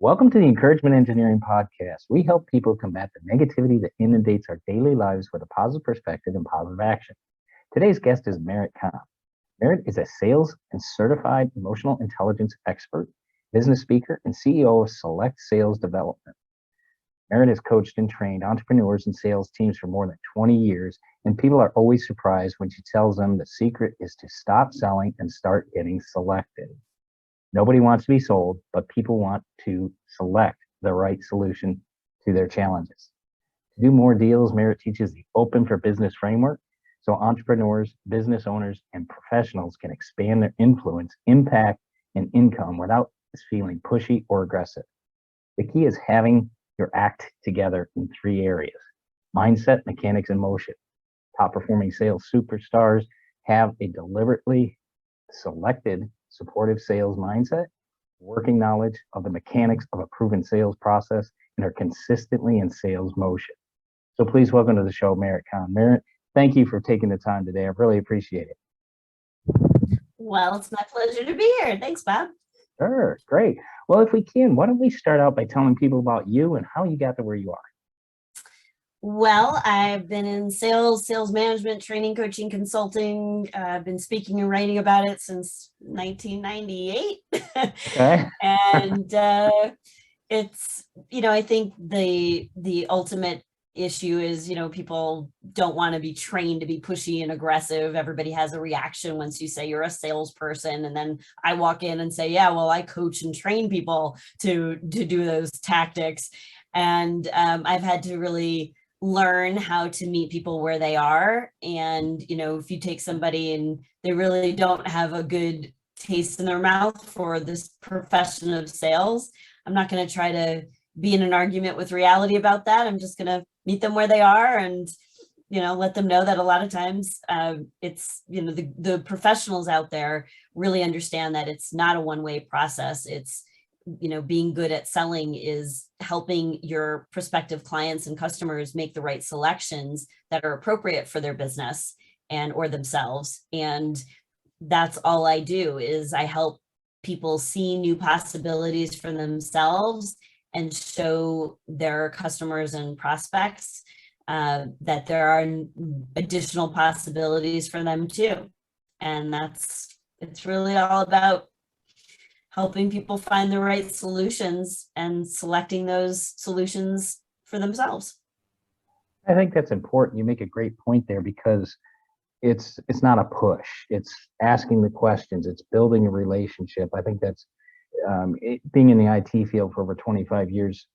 Welcome to the Encouragement Engineering Podcast. We help people combat the negativity that inundates our daily lives with a positive perspective and positive action. Today's guest is Merit Kahn. Merit is a sales and certified emotional intelligence expert, business speaker, and CEO of SELLect Sales Development. Merit has coached and trained entrepreneurs and sales teams for more than 20 years, and people are always surprised when she tells them the secret is to stop selling and start getting selected. Nobody wants to be sold, but people want to select the right solution to their challenges. To do more deals, Merit teaches the Open for Business framework so entrepreneurs, business owners, and professionals can expand their influence, impact, and income without feeling pushy or aggressive. The key is having your act together in three areas: mindset, mechanics, and motion. Top performing sales superstars have a deliberately selected supportive sales mindset, working knowledge of the mechanics of a proven sales process, and are consistently in sales motion. So please welcome to the show, Merit Kahn. Merit, thank you for taking the time today. I really appreciate it. Well, it's my pleasure to be here. Thanks, Bob. Sure, great. Well, if we can, why don't we start out by telling people about you and how you got to where you are? Well, I've been in sales management, training, coaching, consulting. I've been speaking and writing about it since 1998. Okay. And it's, I think the ultimate issue is, people don't want to be trained to be pushy and aggressive. Everybody has a reaction once you say you're a salesperson. And then I walk in and say, yeah, well, I coach and train people to do those tactics. And I've had to really learn how to meet people where they are. And, if you take somebody and they really don't have a good taste in their mouth for this profession of sales, I'm not going to try to be in an argument with reality about that. I'm just going to meet them where they are and, let them know that a lot of times it's, the professionals out there really understand that it's not a one-way process. It's, being good at selling is helping your prospective clients and customers make the right selections that are appropriate for their business and or themselves. And that's all I do is I help people see new possibilities for themselves and show their customers and prospects that there are additional possibilities for them too. And it's really all about helping people find the right solutions and selecting those solutions for themselves. I think that's important. You make a great point there because it's not a push. It's asking the questions. It's building a relationship. I think that's being in the IT field for over 25 years.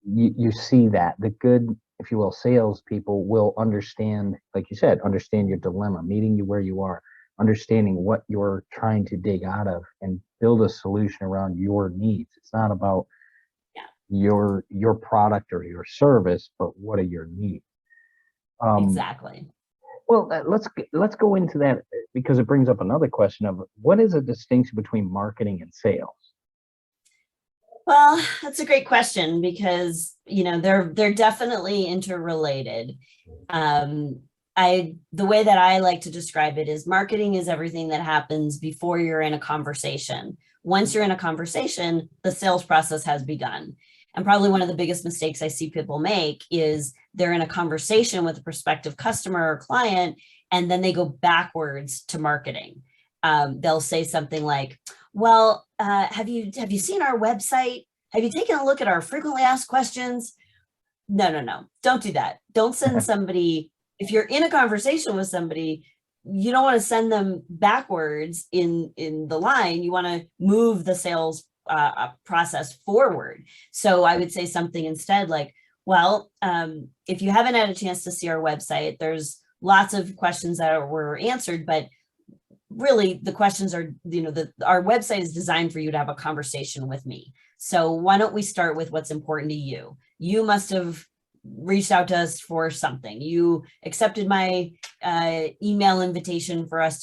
You see that the good, if you will, salespeople will understand, like you said, understand your dilemma, meeting you where you are, understanding what you're trying to dig out of, and build a solution around your needs. It's not about your product or your service, but what are your needs? Exactly. Well, let's go into that because it brings up another question of what is a distinction between marketing and sales? Well, that's a great question because, they're definitely interrelated. The way that I like to describe it is marketing is everything that happens before you're in a conversation. Once you're in a conversation, the sales process has begun. And probably one of the biggest mistakes I see people make is they're in a conversation with a prospective customer or client, and then they go backwards to marketing. They'll say something like, well, have you seen our website? Have you taken a look at our frequently asked questions? No, don't do that. Don't send somebody, if you're in a conversation with somebody, you don't want to send them backwards in the line. You want to move the sales process forward. So I would say something instead like, well, if you haven't had a chance to see our website, there's lots of questions that were answered, but really the questions are, our website is designed for you to have a conversation with me. So why don't we start with what's important to you? You must have reached out to us for something. You accepted my email invitation for us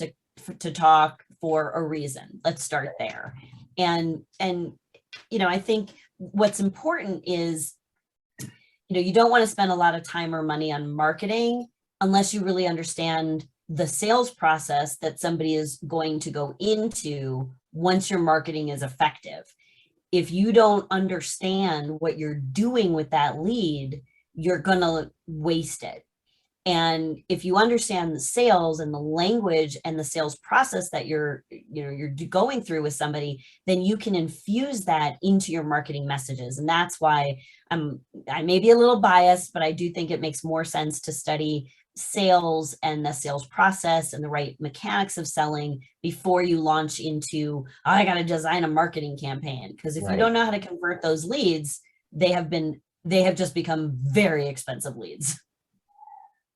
to talk for a reason. Let's start there. And I think what's important is, you don't want to spend a lot of time or money on marketing unless you really understand the sales process that somebody is going to go into once your marketing is effective. if you don't understand what you're doing with that lead, you're going to waste it. And if you understand the sales and the language and the sales process that you're going through with somebody, then you can infuse that into your marketing messages. And that's why I may be a little biased, but I do think it makes more sense to study sales and the sales process and the right mechanics of selling before you launch into, oh, I got to design a marketing campaign. Because if you don't know how to convert those leads, they have just become very expensive leads.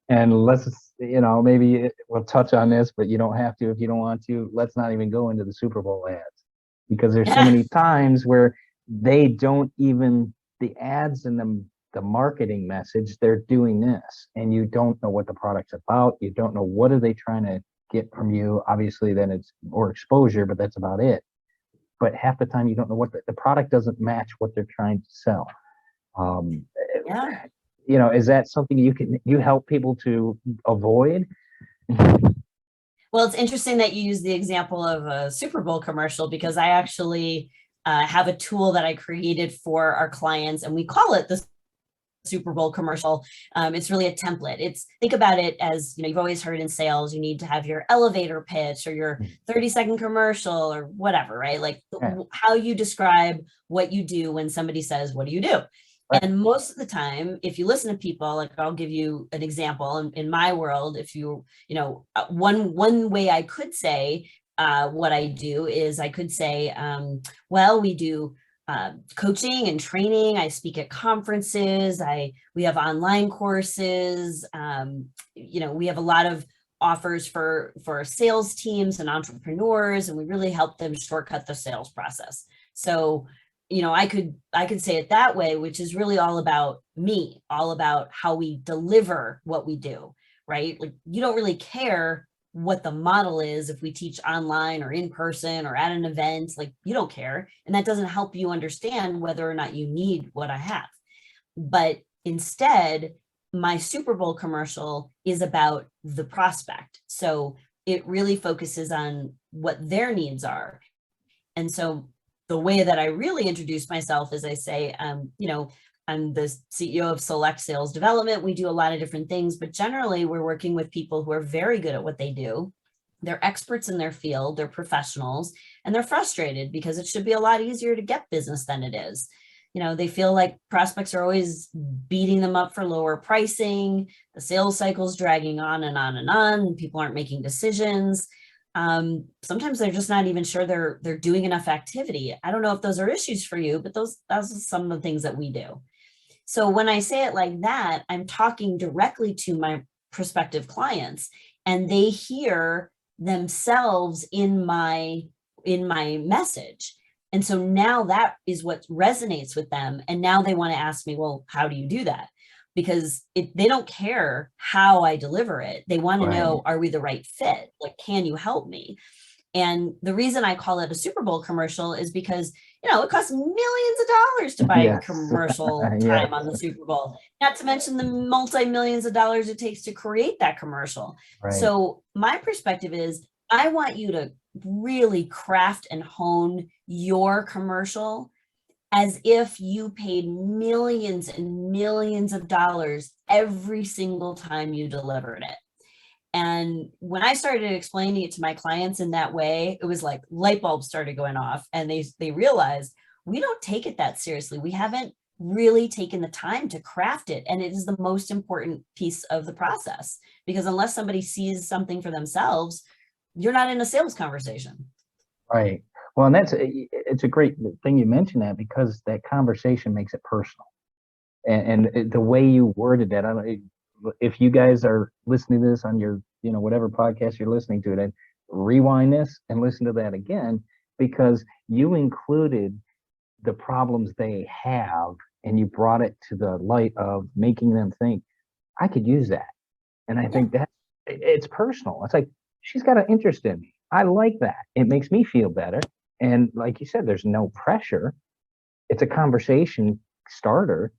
And let's, maybe we'll touch on this, but you don't have to if you don't want to. Let's not even go into the Super Bowl ads, because there's so many times where they don't even, the ads and the marketing message, they're doing this, and you don't know what the product's about. You don't know what are they trying to get from you. Obviously, then it's more exposure, but that's about it. But half the time, you don't know what the product doesn't match what they're trying to sell. Is that something you help people to avoid? Well, it's interesting that you use the example of a Super Bowl commercial, because I actually have a tool that I created for our clients, and we call it the Super Bowl commercial. It's really a template. Think about it as, you've always heard in sales, you need to have your elevator pitch or your 30-second commercial or whatever, right? Like how you describe what you do when somebody says, what do you do? Right. And most of the time, if you listen to people, like I'll give you an example in my world. If one way I could say what I do is I could say, well, we do coaching and training. I speak at conferences. We have online courses. We have a lot of offers for sales teams and entrepreneurs, and we really help them shortcut the sales process. So, I could say it that way, which is really all about me, all about how we deliver what we do, right? Like, you don't really care what the model is if we teach online or in person or at an event. Like, you don't care, and that doesn't help you understand whether or not you need what I have. But instead, my Super Bowl commercial is about the prospect, so it really focuses on what their needs are. And so the way that I really introduce myself is I say, I'm the CEO of SELLect Sales Development. We do a lot of different things, but generally we're working with people who are very good at what they do. They're experts in their field, they're professionals, and they're frustrated because it should be a lot easier to get business than it is. They feel like prospects are always beating them up for lower pricing. The sales cycle's dragging on and on and on. People aren't making decisions. Sometimes they're just not even sure they're doing enough activity. I don't know if those are issues for you, but those are some of the things that we do. So when I say it like that, I'm talking directly to my prospective clients, and they hear themselves in my message. And so now that is what resonates with them. And now they want to ask me, well, how do you do that? Because they don't care how I deliver it. They want to know, are we the right fit? Like, can you help me? And the reason I call it a Super Bowl commercial is because, it costs millions of dollars to buy commercial time on the Super Bowl, not to mention the multi-millions of dollars it takes to create that commercial. Right. So my perspective is, I want you to really craft and hone your commercial as if you paid millions and millions of dollars every single time you delivered it. And when I started explaining it to my clients in that way, it was like light bulbs started going off, and they realized we don't take it that seriously. We haven't really taken the time to craft it. And it is the most important piece of the process, because unless somebody sees something for themselves, you're not in a sales conversation. Right. Well, and it's a great thing you mentioned that, because that conversation makes it personal, and the way you worded that. I don't know if you guys are listening to this on your, whatever podcast you're listening to, then rewind this and listen to that again, because you included the problems they have, and you brought it to the light of making them think, I could use that. And I think that it's personal. It's like, she's got an interest in me. I like that. It makes me feel better. And like you said, there's no pressure. It's a conversation starter.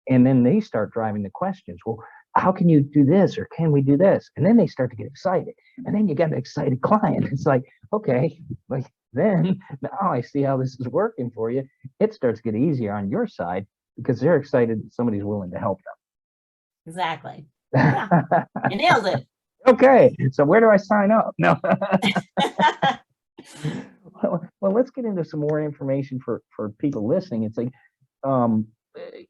And then they start driving the questions. Well, how can you do this? Or can we do this? And then they start to get excited. And then you got an excited client. It's like, okay, like Then now I see how this is working for you. It starts to get easier on your side because they're excited that somebody's willing to help Exactly. Yeah, them. you nailed it. Okay, so where do I sign up? No. Well, let's get into some more information for people listening. It's like um,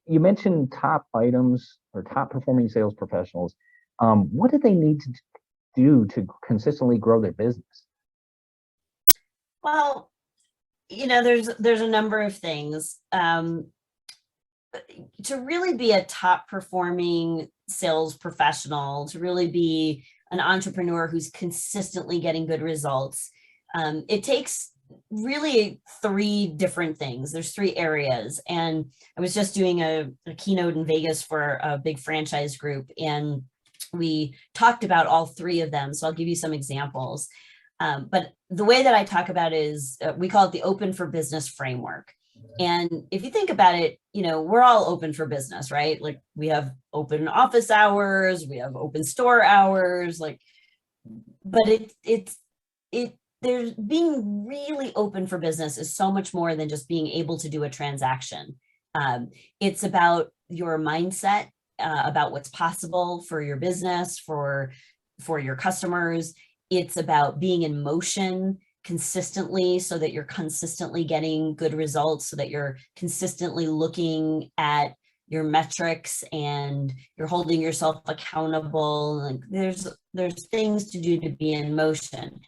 you mentioned top items or top performing sales professionals. What do they need to do to consistently grow their business? Well, there's a number of things. To really be a top performing sales professional, to really be an entrepreneur who's consistently getting good results, it takes really three different things. There's three areas. And I was just doing a keynote in Vegas for a big franchise group, and we talked about all three of them. So I'll give you some examples. But the way that I talk about it is we call it the open for business framework. And if you think about it, we're all open for business, right? Like we have open office hours, we have open store hours, but there's being really open for business is so much more than just being able to do a transaction. It's about your mindset, about what's possible for your business, for your customers. It's about being in motion consistently so that you're consistently getting good results, so that you're consistently looking at your metrics and you're holding yourself accountable. Like there's things to do to be in motion.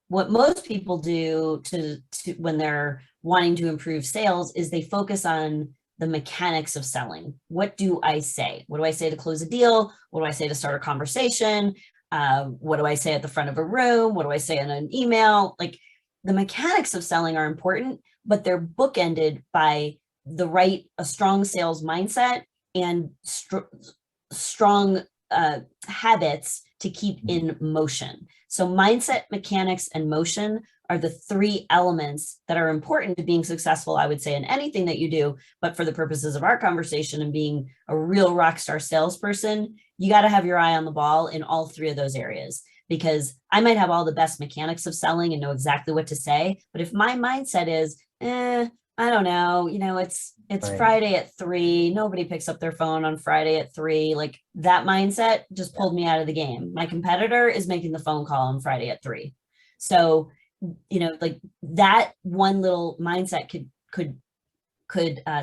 What most people do to when they're wanting to improve sales is they focus on the mechanics of selling. What do I say? What do I say to close a deal? What do I say to start a conversation? What do I say at the front of a room? What do I say in an email? Like the mechanics of selling are important, but they're bookended by a strong sales mindset and strong habits to keep in motion. So mindset, mechanics, and motion are the three elements that are important to being successful, I would say, in anything that you do. But for the purposes of our conversation and being a real rock star salesperson, you got to have your eye on the ball in all three of those areas. Because I might have all the best mechanics of selling and know exactly what to say, but if my mindset is, I don't know, it's Right. Friday at 3, nobody picks up their phone on Friday at 3, like that mindset just pulled me out of the game. My competitor is making the phone call on Friday at 3. So, like that one little mindset could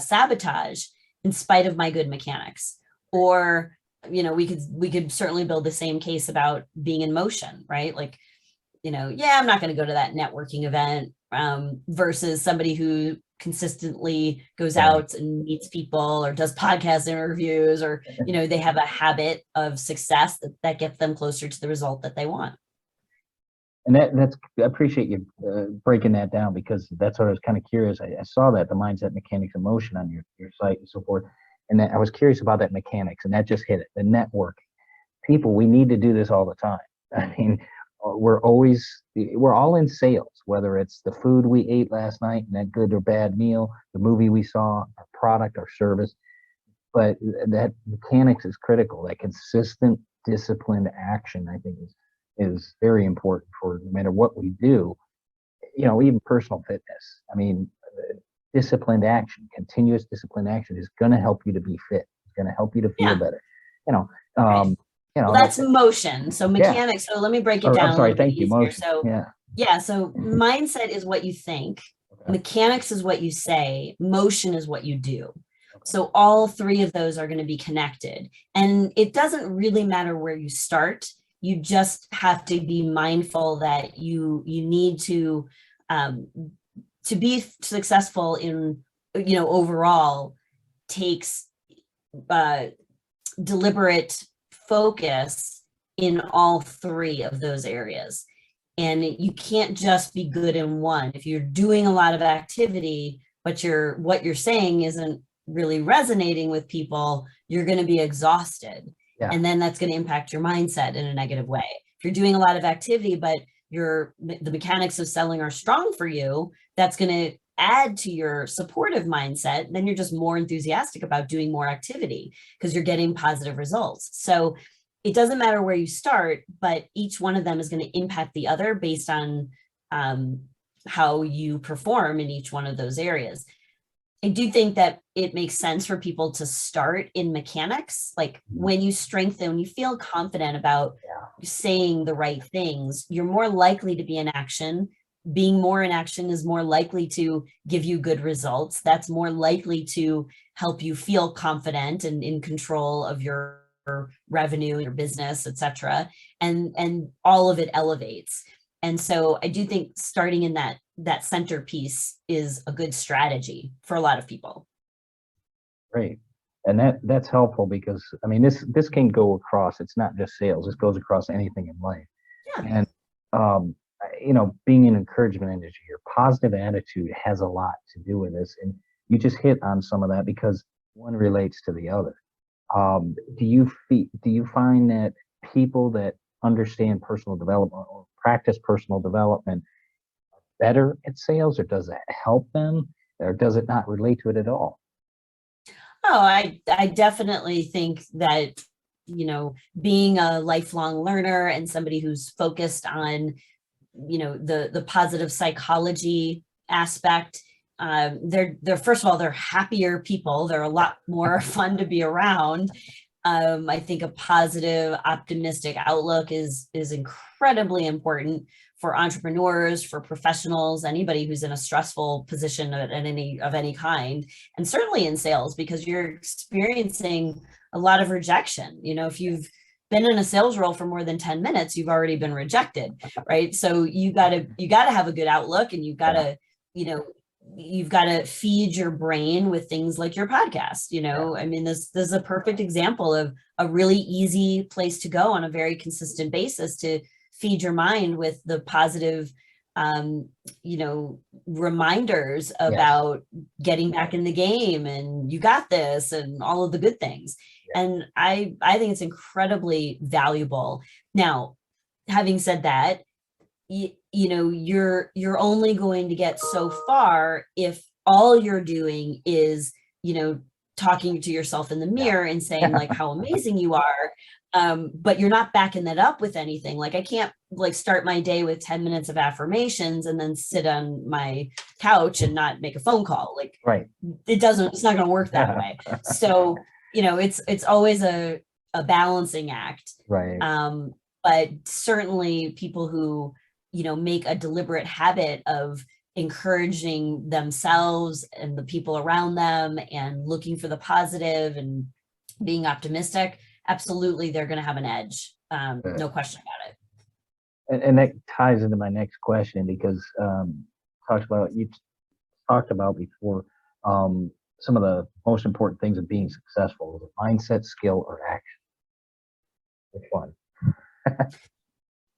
sabotage in spite of my good mechanics. Or we could certainly build the same case about being in motion, right? Like, I'm not going to go to that networking event versus somebody who consistently goes out and meets people or does podcast interviews, or, they have a habit of success that gets them closer to the result that they want. And I appreciate you breaking that down, because that's what I was kind of curious. I saw that, the mindset, mechanics, and motion on your site and so forth. And I was curious about that mechanics, and that just hit it. The network. People, we need to do this all the time. I mean, we're all in sales, whether it's the food we ate last night and that good or bad meal, the movie we saw, our product, our service. But that mechanics is critical. That consistent, disciplined action, I think, is very important for no matter what we do. Even personal fitness. I mean, disciplined action, continuous disciplined action is going to help you to be fit. It's going to help you to feel better. Right. Well, that's motion. So mechanics. So let me break it down. I'm sorry. Thank you. Easier. Motion. So So mindset is what you think. Okay. Mechanics is what you say. Motion is what you do. Okay. So all three of those are going to be connected. And it doesn't really matter where you start. You just have to be mindful that you need to be successful in, overall takes deliberate focus in all three of those areas. And you can't just be good in one. If you're doing a lot of activity, but what you're saying isn't really resonating with people, you're going to be exhausted. Yeah. And then that's going to impact your mindset in a negative way. If you're doing a lot of activity, but the mechanics of selling are strong for you, that's going to add to your supportive mindset. Then you're just more enthusiastic about doing more activity because you're getting positive results. So it doesn't matter where you start, but each one of them is going to impact the other based on how you perform in each one of those areas. I do think that it makes sense for people to start in mechanics. Like when you strengthen, you feel confident about saying the right things, you're more likely to be in action. Being more in action is more likely to give you good results. That's more likely to help you feel confident and in control of your revenue, your business, etc. And all of it elevates. And so I do think starting in that centerpiece is a good strategy for a lot of people. Great. And that's helpful because I mean this can go across, it's not just sales, this goes across anything in life. Yeah. And being an encouragement industry, your positive attitude has a lot to do with this. And you just hit on some of that because one relates to the other. Do you find that people that understand personal development or practice personal development are better at sales, or does that help them, or does it not relate to it at all? Oh, I definitely think that, being a lifelong learner and somebody who's focused on, the positive psychology aspect, they're first of all, they're happier people. They're a lot more fun to be around. I think a positive, optimistic outlook is incredibly important for entrepreneurs, for professionals, anybody who's in a stressful position of any kind, and certainly in sales, because you're experiencing a lot of rejection. If you've been in a sales role for more than 10 minutes, you've already been rejected, right? So you gotta have a good outlook, and you've got to feed your brain with things like your podcast. I mean, this is a perfect example of a really easy place to go on a very consistent basis to feed your mind with the positive, reminders about getting back in the game, and you got this, and all of the good things. And I think it's incredibly valuable. Now, having said that, you're only going to get so far if all you're doing is, talking to yourself in the mirror and saying like how amazing you are. But you're not backing that up with anything. Like I can't start my day with 10 minutes of affirmations and then sit on my couch and not make a phone call. Right. It's not going to work that way. So, it's always a balancing act. Right. But certainly people who, make a deliberate habit of encouraging themselves and the people around them and looking for the positive and being optimistic, absolutely, they're going to have an edge. No question about it. And that ties into my next question because you talked about before some of the most important things of being successful: the mindset, skill, or action. Which one?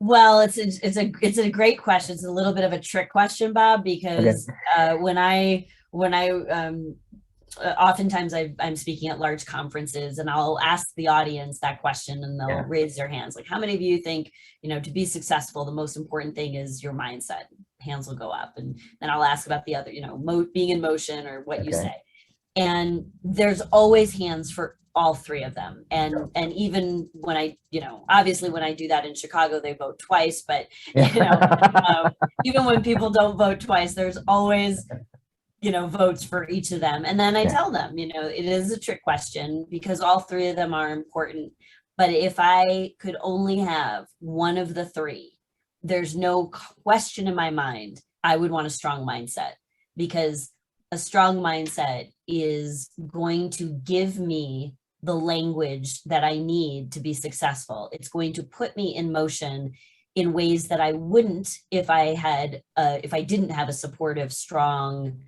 Well, it's a great question. It's a little bit of a trick question, Bob, because when I oftentimes I'm speaking at large conferences, and I'll ask the audience that question, and they'll raise their hands. Like, how many of you think, to be successful, the most important thing is your mindset? Hands will go up, and then I'll ask about the other, being in motion or what you say. And there's always hands for all three of them. And even when I, obviously when I do that in Chicago, they vote twice, but even when people don't vote twice, there's always, votes for each of them. And then I tell them, it is a trick question because all three of them are important. But if I could only have one of the three, there's no question in my mind, I would want a strong mindset, because a strong mindset is going to give me the language that I need to be successful. It's going to put me in motion in ways that I wouldn't if I didn't have a supportive, strong,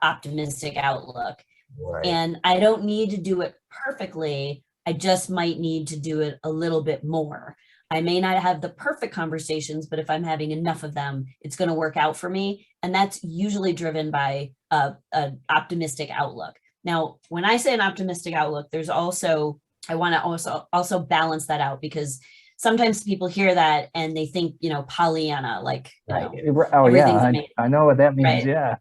optimistic outlook. Right. And I don't need to do it perfectly. I just might need to do it a little bit more. I may not have the perfect conversations, but if I'm having enough of them, it's going to work out for me. And that's usually driven by an optimistic outlook. Now, when I say an optimistic outlook, I want to also balance that out, because sometimes people hear that and they think, Pollyanna, like, I know what that means. Right? Yeah.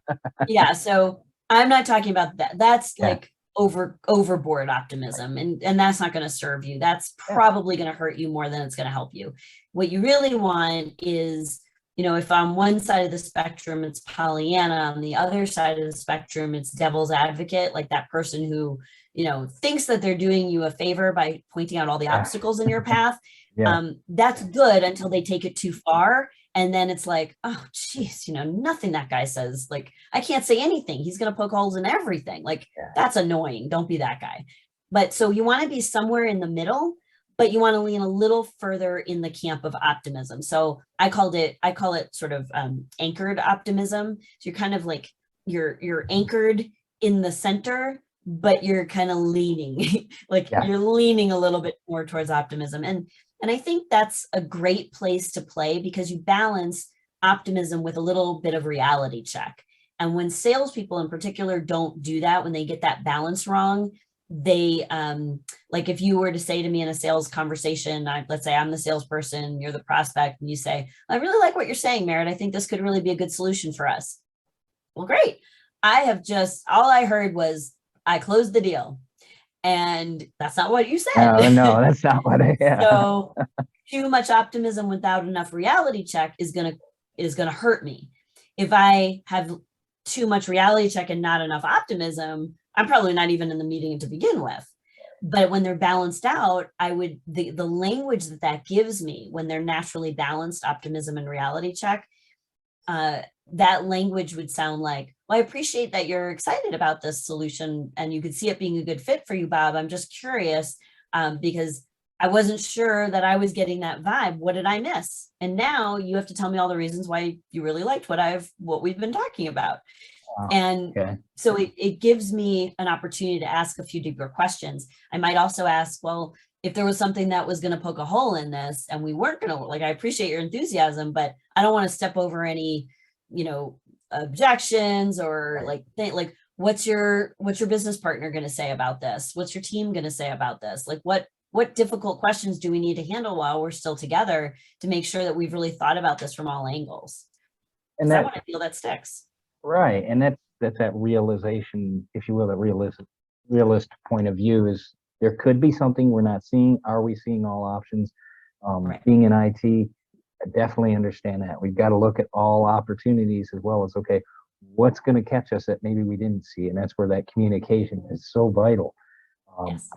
Yeah. So I'm not talking about that. That's like overboard optimism, and that's not going to serve you. That's probably going to hurt you more than it's going to help you. What you really want is if on one side of the spectrum it's Pollyanna, on the other side of the spectrum it's devil's advocate, like that person who, thinks that they're doing you a favor by pointing out all the Yeah. obstacles in your path. Yeah. That's good until they take it too far. And then it's like, oh, geez, nothing that guy says, like, I can't say anything. He's going to poke holes in everything. Like, Yeah. that's annoying. Don't be that guy. But so you want to be somewhere in the middle, but you want to lean a little further in the camp of optimism. So I call it sort of anchored optimism. So you're kind of like, you're anchored in the center, but you're kind of leaning, like you're leaning a little bit more towards optimism. And I think that's a great place to play, because you balance optimism with a little bit of reality check. And when salespeople in particular don't do that, when they get that balance wrong, they like if you were to say to me in a sales conversation, let's say I'm the salesperson, you're the prospect, and you say, I really like what you're saying, Merit. I think this could really be a good solution for us. Well, great. All I heard was I closed the deal. And that's not what you said. No, that's not what So too much optimism without enough reality check is gonna hurt me. If I have too much reality check and not enough optimism, I'm probably not even in the meeting to begin with. But when they're balanced out, the language that gives me when they're naturally balanced, optimism and reality check, that language would sound like, well, I appreciate that you're excited about this solution and you could see it being a good fit for you, Bob. I'm just curious because I wasn't sure that I was getting that vibe. What did I miss? And now you have to tell me all the reasons why you really liked what we've been talking about. Wow. And so it gives me an opportunity to ask a few deeper questions. I might also ask, well, if there was something that was going to poke a hole in this and we weren't going to, like, I appreciate your enthusiasm, but I don't want to step over any, objections or like what's your business partner going to say about this? What's your team going to say about this? Like what difficult questions do we need to handle while we're still together to make sure that we've really thought about this from all angles? And I want to feel that sticks. Right. And that's that realization, if you will, the realist point of view is there could be something we're not seeing. Are we seeing all options? Right. Being in IT, I definitely understand that. We've got to look at all opportunities as well as, okay, what's going to catch us that maybe we didn't see? And that's where that communication is so vital. Yes.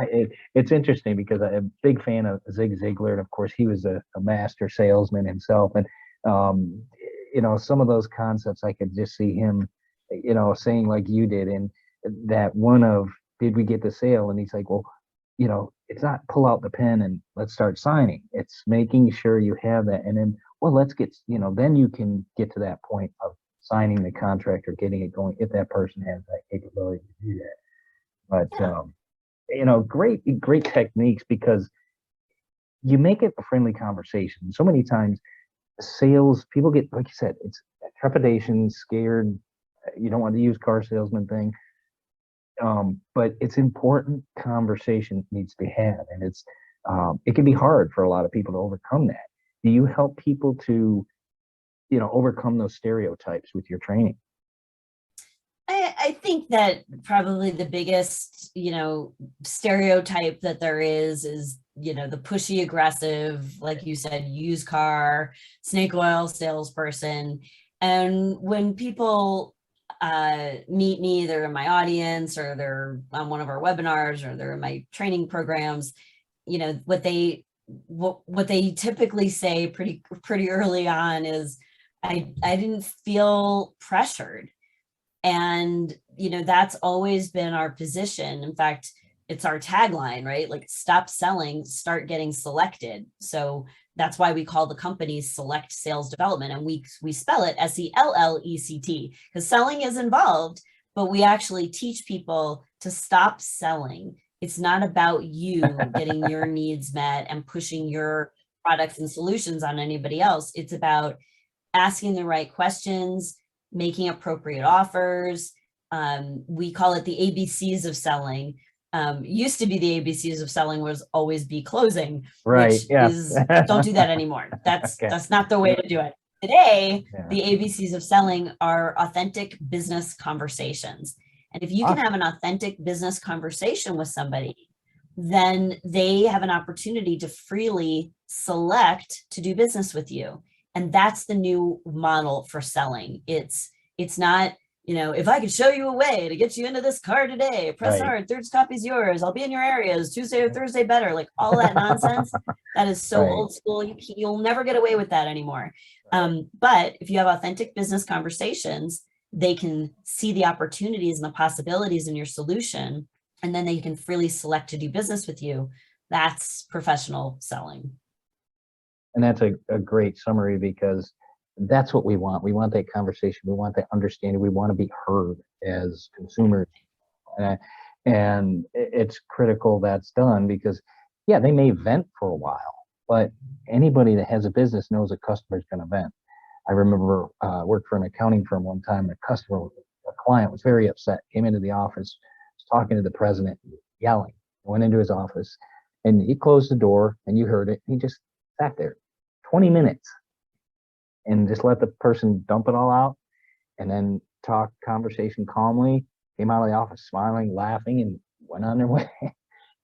It's interesting because I'm a big fan of Zig Ziglar. And of course, he was a master salesman himself. And, some of those concepts, I could just see him, saying like you did. And that one of, did we get the sale? And he's like, well, it's not pull out the pen and let's start signing. It's making sure you have that. And then, well, let's get, then you can get to that point of signing the contract or getting it going if that person has that capability to do that. But, great techniques, because you make it a friendly conversation. So many times sales people get, like you said, it's trepidation, scared. You don't want the used car salesman thing. But it's important conversation needs to be had, and it can be hard for a lot of people to overcome that. Do you help people to, overcome those stereotypes with your training? I think that probably the biggest, stereotype that there is, the pushy, aggressive, like you said, used car, snake oil salesperson. And when people meet me, they're in my audience or they're on one of our webinars or they're in my training programs, what they typically say pretty early on is, I didn't feel pressured. And, that's always been our position. In fact, it's our tagline, right? Like, stop selling, start getting selected. So that's why we call the company SELLect Sales Development. And we spell it SELLect, because selling is involved, but we actually teach people to stop selling. It's not about you getting your needs met and pushing your products and solutions on anybody else. It's about asking the right questions, making appropriate offers. We call it the ABCs of selling. Used to be the ABCs of selling was always be closing, right? Which is, don't do that anymore. That's not the way to do it. Today, the ABCs of selling are authentic business conversations. And if you can have an authentic business conversation with somebody, then they have an opportunity to freely select to do business with you. And that's the new model for selling. It's not, if I could show you a way to get you into this car today, press hard, third copy's yours, I'll be in your areas, Tuesday or Thursday better, like all that nonsense. That is so old school. You'll never get away with that anymore. But if you have authentic business conversations, they can see the opportunities and the possibilities in your solution, and then they can freely select to do business with you. That's professional selling. And that's a great summary, because that's what we want. We want that conversation. We want that understanding. We want to be heard as consumers. And it's critical that's done, because, yeah, they may vent for a while, but anybody that has a business knows a customer's going to vent. I remember worked for an accounting firm one time, and a client was very upset, came into the office, was talking to the president, yelling, went into his office, and he closed the door, and you heard it. He just sat there 20 minutes and just let the person dump it all out, and then talk conversation calmly, came out of the office smiling, laughing, and went on their way.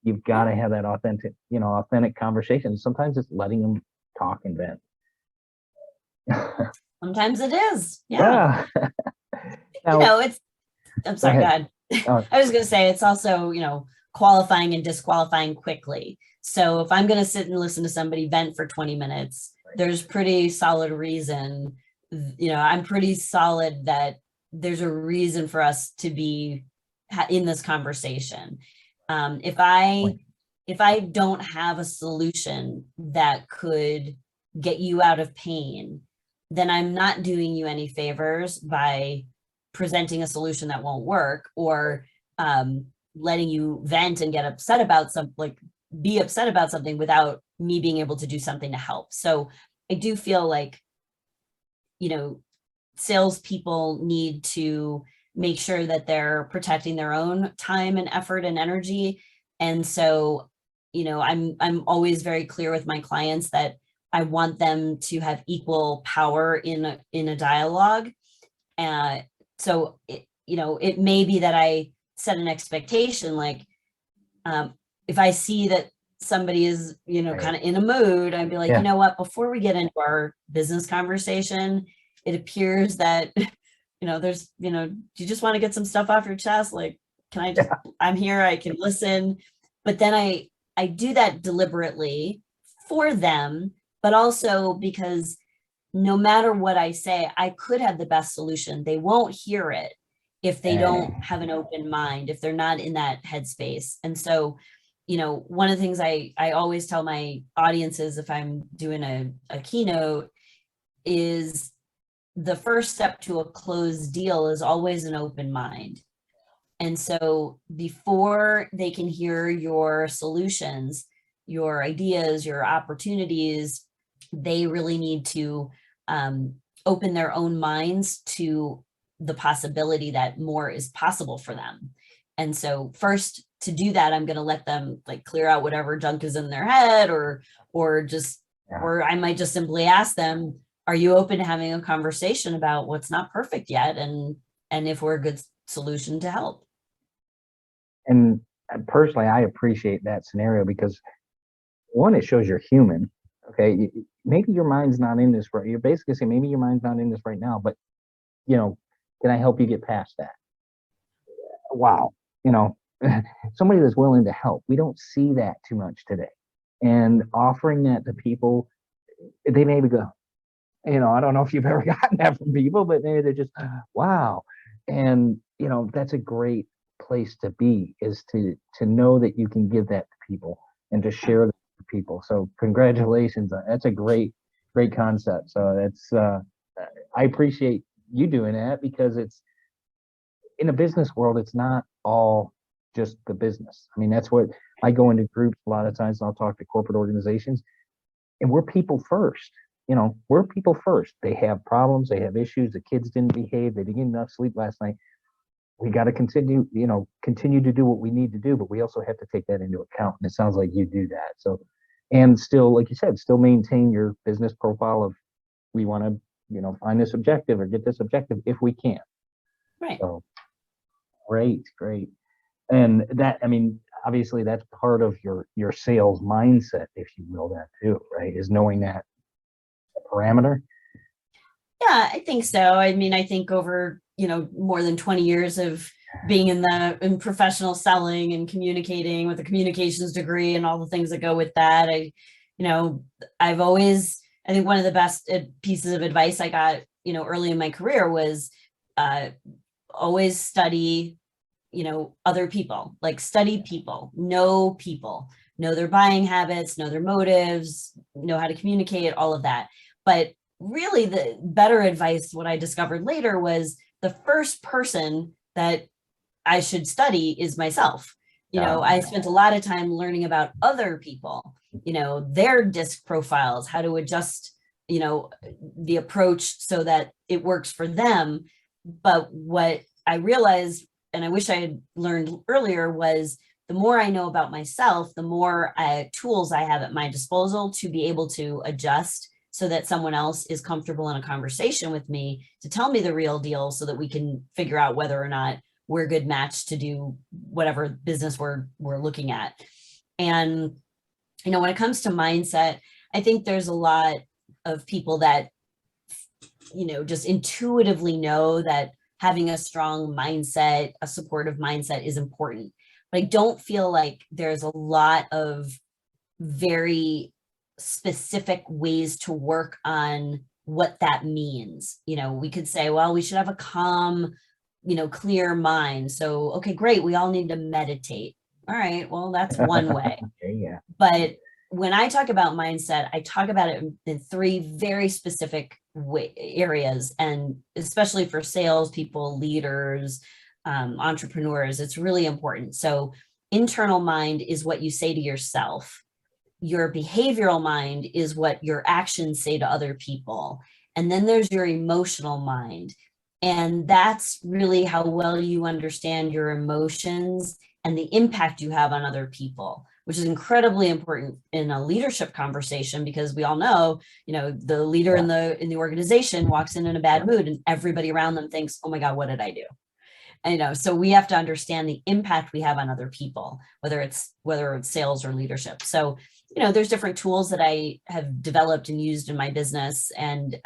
You've got to have that authentic conversation. Sometimes it's letting them talk and vent. Sometimes it is. Yeah. Now, I'm sorry, go ahead. I was going to say, it's also, qualifying and disqualifying quickly. So if I'm going to sit and listen to somebody vent for 20 minutes, there's pretty solid reason, I'm pretty solid that there's a reason for us to be in this conversation. If I don't have a solution that could get you out of pain, then I'm not doing you any favors by presenting a solution that won't work, or letting you vent and get upset about be upset about something without me being able to do something to help. So I do feel like, salespeople need to make sure that they're protecting their own time and effort and energy. And so, I'm always very clear with my clients that I want them to have equal power in a dialogue. So, it may be that I set an expectation, like, if I see that somebody is, kind of in a mood, I'd be like, you know what, before we get into our business conversation, it appears that, there's, do you just want to get some stuff off your chest? Like, I'm here, I can listen. But then I do that deliberately for them, but also because no matter what I say, I could have the best solution. They won't hear it if they don't have an open mind, if they're not in that headspace. And so, one of the things I always tell my audiences if I'm doing a keynote is the first step to a closed deal is always an open mind. And so before they can hear your solutions, your ideas, your opportunities, they really need to open their own minds to the possibility that more is possible for them. And so first, to do that, I'm going to let them clear out whatever junk is in their head, or I might just simply ask them, are you open to having a conversation about what's not perfect yet, and if we're a good solution to help? And personally, I appreciate that scenario, because one, it shows you're human. Okay, maybe your mind's not in this right. You're basically saying maybe your mind's not in this right now, but can I help you get past that? Wow, somebody that's willing to help. We don't see that too much today. And offering that to people, they maybe go, I don't know if you've ever gotten that from people, but maybe they're just, wow. And, that's a great place to be, is to know that you can give that to people and to share that with people. So congratulations. That's a great concept. So that's, I appreciate you doing that, because it's, in a business world, it's not all just the business. I mean, that's what I go into groups a lot of times, and I'll talk to corporate organizations, and we're people first. We're people first. They have problems, they have issues. The kids didn't behave, they didn't get enough sleep last night. We got to continue to do what we need to do, but we also have to take that into account. And it sounds like you do that. So, and still, like you said, still maintain your business profile of, we want to, find this objective or get this objective if we can. Right. So great. And that, obviously that's part of your sales mindset, if you will, that too, right? Is knowing that parameter. Yeah, I think so. I mean, I think over, more than 20 years of being in professional selling and communicating with a communications degree and all the things that go with that, you know, I've always, I think one of the best pieces of advice I got, early in my career was uh, always study, other people, like study people, know their buying habits, know their motives, know how to communicate, all of that. But really the better advice, what I discovered later, was the first person that I should study is myself. I spent a lot of time learning about other people, their disc profiles, how to adjust, the approach so that it works for them. But what I realized, and I wish I had learned earlier, was the more I know about myself, the more tools I have at my disposal to be able to adjust so that someone else is comfortable in a conversation with me to tell me the real deal so that we can figure out whether or not we're a good match to do whatever business we're looking at. And, when it comes to mindset, I think there's a lot of people that, just intuitively know that having a strong mindset, a supportive mindset is important. But I don't feel like there's a lot of very specific ways to work on what that means. We could say, well, we should have a calm, clear mind. So, okay, great. We all need to meditate. All right. Well, that's one way. Okay, yeah. But when I talk about mindset, I talk about it in three very specific areas, and especially for salespeople, leaders, entrepreneurs, it's really important. So internal mind is what you say to yourself. Your behavioral mind is what your actions say to other people. And then there's your emotional mind. And that's really how well you understand your emotions and the impact you have on other people, which is incredibly important in a leadership conversation, because we all know, the leader in the organization walks in a bad mood and everybody around them thinks, oh my God, what did I do? And, so we have to understand the impact we have on other people, whether it's sales or leadership. So, there's different tools that I have developed and used in my business and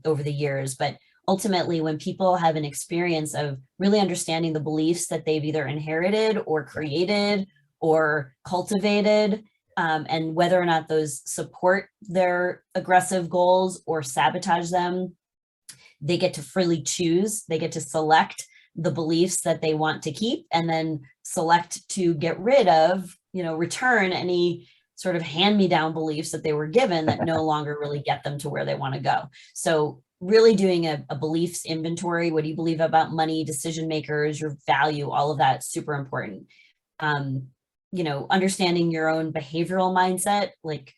over the years. But ultimately, when people have an experience of really understanding the beliefs that they've either inherited or created or cultivated, and whether or not those support their aggressive goals or sabotage them, they get to freely choose. They get to select the beliefs that they want to keep, and then select to get rid of, return any sort of hand-me-down beliefs that they were given that no longer really get them to where they want to go. So really doing a beliefs inventory. What do you believe about money, decision makers, your value, all of that, super important. Understanding your own behavioral mindset, like,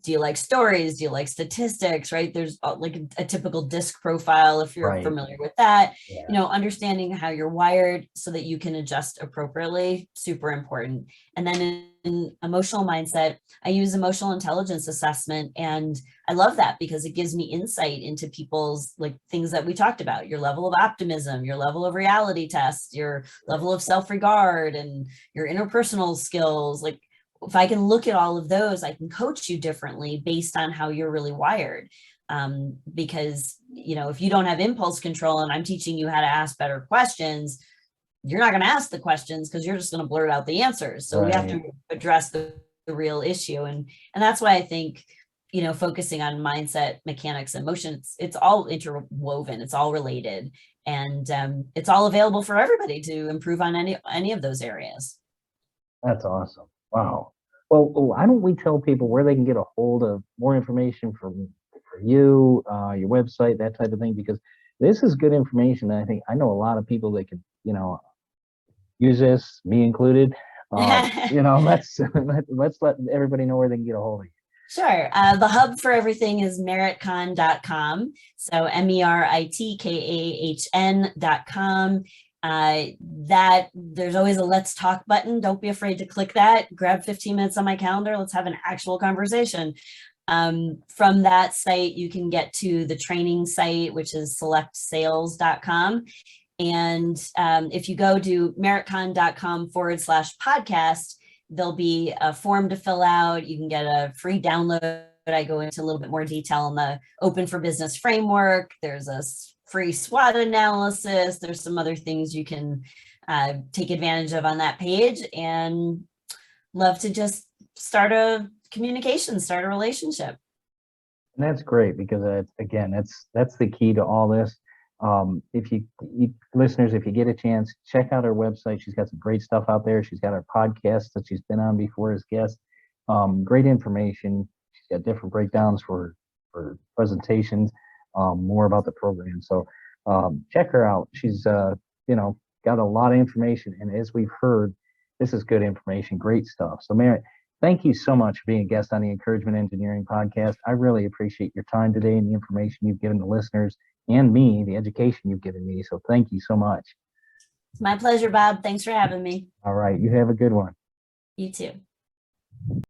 do you like stories? Do you like statistics, right? There's like a typical disc profile, if you're familiar with that. Understanding how you're wired so that you can adjust appropriately, super important. And then in emotional mindset, I use emotional intelligence assessment. And I love that because it gives me insight into people's, like, things that we talked about, your level of optimism, your level of reality test, your level of self-regard, and your interpersonal skills. Like, if I can look at all of those, I can coach you differently based on how you're really wired. Because, if you don't have impulse control and I'm teaching you how to ask better questions, you're not going to ask the questions because you're just going to blurt out the answers. So we have to address the real issue. And that's why I think, focusing on mindset, mechanics, and motion, it's all interwoven, it's all related, and it's all available for everybody to improve on any of those areas. That's awesome. Wow. Well, why don't we tell people where they can get a hold of more information for you, your website, that type of thing? Because this is good information. And I know a lot of people that could, use this, me included. Let's let everybody know where they can get a hold of you. Sure. The hub for everything is meritkahn.com. So MERITKAHN.com. That there's always a let's talk button. Don't be afraid to click that. Grab 15 minutes on my calendar. Let's have an actual conversation. From that site, you can get to the training site, which is SELLectsales.com. And if you go to meritkahn.com/podcast, there'll be a form to fill out. You can get a free download I go into a little bit more detail on the Open for Business framework. There's a free SWOT analysis. There's some other things you can take advantage of on that page, and love to just start a communication, start a relationship. And that's great because again, that's the key to all this. If you listeners, if you get a chance, check out her website. She's got some great stuff out there. She's got her podcast that she's been on before as guest. Great information. She's got different breakdowns for presentations, more about the program. So check her out. She's got a lot of information, and as we've heard, this is good information, great stuff. So Merit, thank you so much for being a guest on the Encouragement Engineering podcast. I really appreciate your time today and the information you've given the listeners and me, the education you've given me. So thank you so much. It's my pleasure, Bob. Thanks for having me. All right. You have a good one. You too.